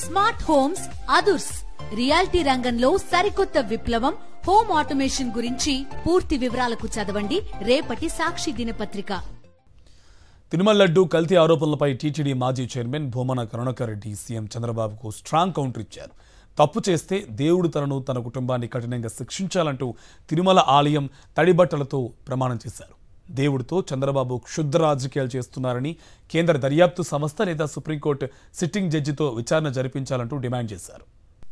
Smart homes అదుర్స్ reality రంగంలో సరికొత్త విప్లవం హోమ్ ఆటోమేషన్ గురించి పూర్తి వివరాలకు చదవండి రేపటి సాక్షి దినపత్రిక. తిరుమల లడ్డు కల్తీ ఆరోపణలపై టీటీడీ మాజీ చైర్మన్ భూమన కరుణాకర్ రెడ్డి సీఎం చంద్రబాబుకు స్ట్రాంగ్ కౌంటర్ ఇచ్చారు. తప్పు చేస్తే దేవుడు తనను తన కుటుంబాన్ని కఠినంగా శిక్షించాలంటూ తిరుమల ఆలయం తడిబట్టలతో ప్రమాణం చేశారు. దేవుడితో చంద్రబాబు క్షుద్ర రాజకీయాలు చేస్తున్నారని కేంద్ర దర్యాప్తు సంస్థ లేదా సుప్రీంకోర్టు సిట్టింగ్ జడ్జితో విచారణ జరిపించాలంటూ డిమాండ్ చేశారు.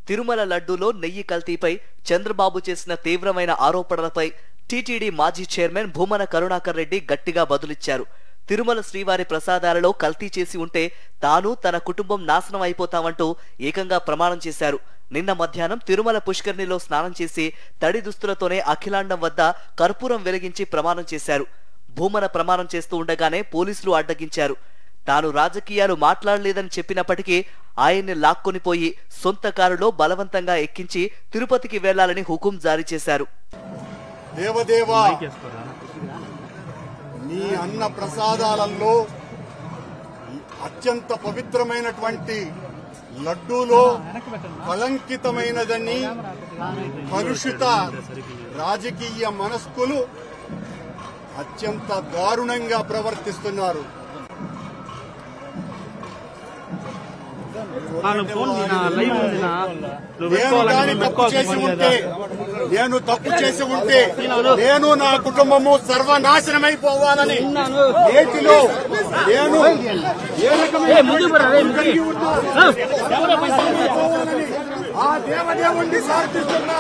తిరుమల లడ్డూలో నెయ్యి కల్తీపై చంద్రబాబు చేసిన తీవ్రమైన ఆరోపణలపై టీటీడీ మాజీ చైర్మన్ భూమన కరుణాకర్ రెడ్డి గట్టిగా బదులిచ్చారు. తిరుమల శ్రీవారి ప్రసాదాలలో కల్తీ చేసి ఉంటే తాను తన కుటుంబం నాశనం అయిపోతామంటూ ఏకంగా ప్రమాణం చేశారు. నిన్న మధ్యాహ్నం తిరుమల పుష్కరిణిలో స్నానం చేసి తడి దుస్తులతోనే అఖిలాండం వద్ద కర్పూరం వెలిగించి ప్రమాణం చేశారు. భూమన ప్రమాణం చేస్తూ ఉండగానే పోలీసులు అడ్డగించారు. తాను రాజకీయాలు మాట్లాడలేదని చెప్పినప్పటికీ ఆయన్ని లాక్కొనిపోయి సొంత కారులో బలవంతంగా ఎక్కించి తిరుపతికి వెళ్లాలని హుకుం జారీ చేశారు. దేవదేవా, నీ అన్న ప్రసాదాలలో అత్యంత పవిత్రమైనటువంటి లడ్డూలో కళంకితమైనదని కలుషిత రాజకీయ మనస్కులు అత్యంత దారుణంగా ప్రవర్తిస్తున్నారు. నేను తప్పు చేసి ఉంటే నేను నా కుటుంబము సర్వనాశనమైపోవాలని నేటిలో నేను ఆ దేవదేవుణ్ణి ప్రార్థిస్తున్నా.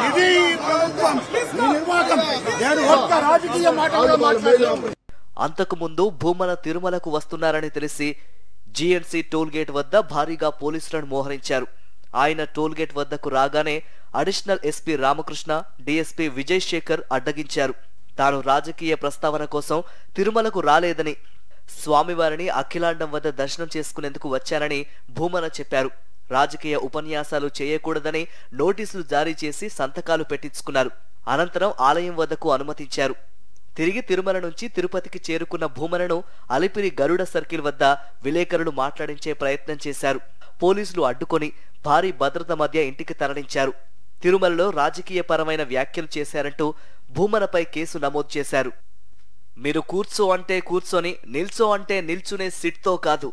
ఇది ప్రభుత్వం, ఈ నిర్వాహకం. నేను ఒక్క రాజకీయ మాటలో మాట్లాడాను. అంతకుముందు భూమన తిరుమలకు వస్తున్నారని తెలిసి జీఎన్సీ టోల్గేట్ వద్ద భారీగా పోలీసులను మోహరించారు. ఆయన టోల్గేట్ వద్దకు రాగానే additional SP Ramakrishna, DSP Vijay Shekhar అడ్డగించారు. తాను రాజకీయ ప్రస్తావన కోసం తిరుమలకు రాలేదని, స్వామివారిని అఖిలాండం వద్ద దర్శనం చేసుకునేందుకు వచ్చానని భూమన చెప్పారు. రాజకీయ ఉపన్యాసాలు చేయకూడదని నోటీసులు జారీ చేసి సంతకాలు పెట్టించుకున్నారు. అనంతరం ఆలయం వద్దకు అనుమతించారు. తిరిగి తిరుమల నుంచి తిరుపతికి చేరుకున్న భూమనను అలిపిరి గరుడ సర్కిల్ వద్ద విలేకరులు మాట్లాడించే ప్రయత్నం చేశారు. పోలీసులు అడ్డుకొని భారీ భద్రత మధ్య ఇంటికి తరలించారు. తిరుమలలో రాజకీయపరమైన వ్యాఖ్యలు చేశారంటూ భూమనపై కేసు నమోదు చేశారు. మీరు కూర్చో అంటే కూర్చొని, నిల్చో అంటే నిల్చునే సిట్తో కాదు,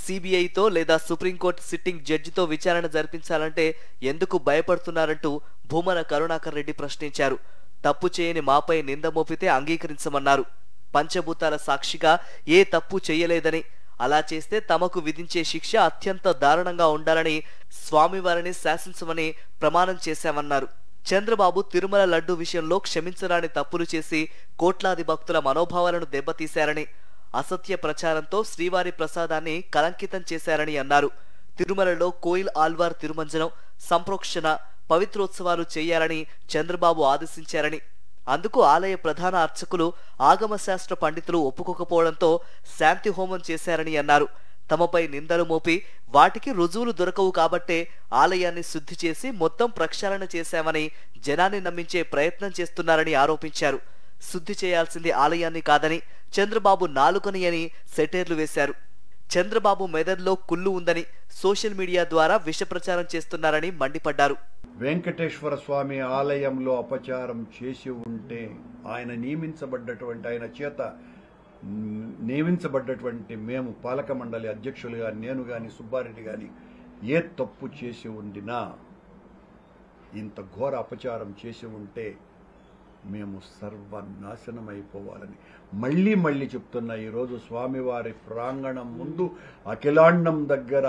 సిబిఐతో లేదా సుప్రీంకోర్టు సిట్టింగ్ జడ్జితో విచారణ జరిపించాలంటే ఎందుకు భయపడుతున్నారంటూ భూమన కరుణాకర్ రెడ్డి ప్రశ్నించారు. తప్పు చేయని మాపై నింద మోపితే అంగీకరించమన్నారు. పంచభూతాల సాక్షిగా ఏ తప్పు చేయలేదని, అలా చేస్తే తమకు విధించే శిక్ష అత్యంత దారుణంగా ఉండాలని స్వామివారిని శాసించమని ప్రమాణం చేశామన్నారు. చంద్రబాబు తిరుమల లడ్డు విషయంలో క్షమించరాని తప్పులు చేసి కోట్లాది భక్తుల మనోభావాలను దెబ్బతీశారని, అసత్య ప్రచారంతో శ్రీవారి ప్రసాదాన్ని కలంకితం చేశారని అన్నారు. తిరుమలలో కోయిల్ ఆల్వార్ తిరుమంజనం, సంప్రోక్షణ, పవిత్రోత్సవాలు చేయాలని చంద్రబాబు ఆదేశించారని, అందుకు ఆలయ ప్రధాన అర్చకులు, ఆగమశాస్త్ర పండితులు ఒప్పుకోకపోవడంతో శాంతి హోమం చేశారని అన్నారు. తమపై నిందలు మోపి వాటికి రుజువులు దొరకవు కాబట్టే ఆలయాన్ని శుద్ధి చేసి మొత్తం ప్రక్షాళన చేశామని జనాన్ని నమ్మించే ప్రయత్నం చేస్తున్నారని ఆరోపించారు. శుద్ధి చేయాల్సింది ఆలయాన్ని కాదని, చంద్రబాబు నాలుకని అని సెటైర్లు వేశారు. చంద్రబాబు మెదడులో కుళ్ళు ఉందని సోషల్ మీడియా ద్వారా విష ప్రచారం చేస్తున్నారని మండిపడ్డారు. వెంకటేశ్వర స్వామి ఆలయంలో అపచారం చేసి ఉంటే ఆయన చేత నియమించబడ్డటువంటి మేము పాలక మండలి అధ్యక్షులుగా నేను గాని సుబ్బారెడ్డి గాని ఏ తప్పు చేసి ఉండినా, ఇంత ఘోర అపచారం చేసి ఉంటే మేము సర్వనాశనం అయిపోవాలని మళ్ళీ మళ్ళీ చెప్తున్నా. ఈరోజు స్వామివారి ప్రాంగణం ముందు అఖిలాండం దగ్గర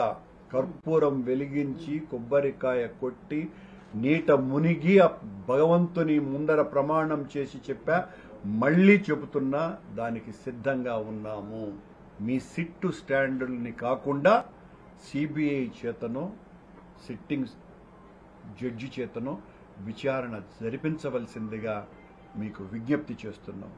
కర్పూరం వెలిగించి కొబ్బరికాయ కొట్టి నీట మునిగి భగవంతుని ముందర ప్రమాణం చేసి చెప్పా. మళ్ళీ చెబుతున్నా, దానికి సిద్ధంగా ఉన్నాము. మీ సిట్టు స్టాండుల్ని కాకుండా సిబిఐ చేతనో సిట్టింగ్ జడ్జి చేతనో విచారణ జరిపించవలసిందిగా మీకు విజ్ఞప్తి చేస్తున్నాం.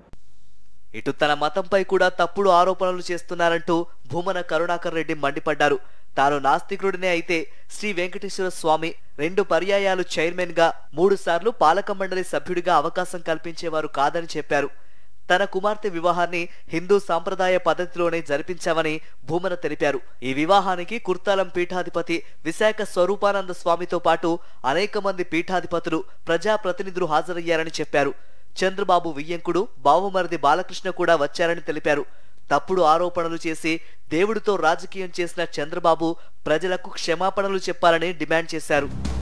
ఇటు తన మతంపై కూడా తప్పుడు ఆరోపణలు చేస్తున్నారంటూ భూమన కరుణాకర్ రెడ్డి మండిపడ్డారు. తాను నాస్తికుడినే అయితే శ్రీ వెంకటేశ్వర స్వామి 2 పర్యాయాలు చైర్మన్ గా, 3 సార్లు పాలక మండలి సభ్యుడిగా అవకాశం కల్పించేవారు కాదని చెప్పారు. తన కుమార్తె వివాహాన్ని హిందూ సాంప్రదాయ పద్ధతిలోనే జరిపించామని భూమన తెలిపారు. ఈ వివాహానికి కుర్తాలం పీఠాధిపతి విశాఖ స్వరూపానంద స్వామితో పాటు అనేక మంది పీఠాధిపతులు, ప్రజాప్రతినిధులు హాజరయ్యారని చెప్పారు. చంద్రబాబు వియ్యంకుడు బావమరిది బాలకృష్ణ కూడా వచ్చారని తెలిపారు. తప్పుడు ఆరోపణలు చేసి దేవుడితో రాజకీయం చేసిన చంద్రబాబు ప్రజలకు క్షమాపణలు చెప్పాలని డిమాండ్ చేశారు.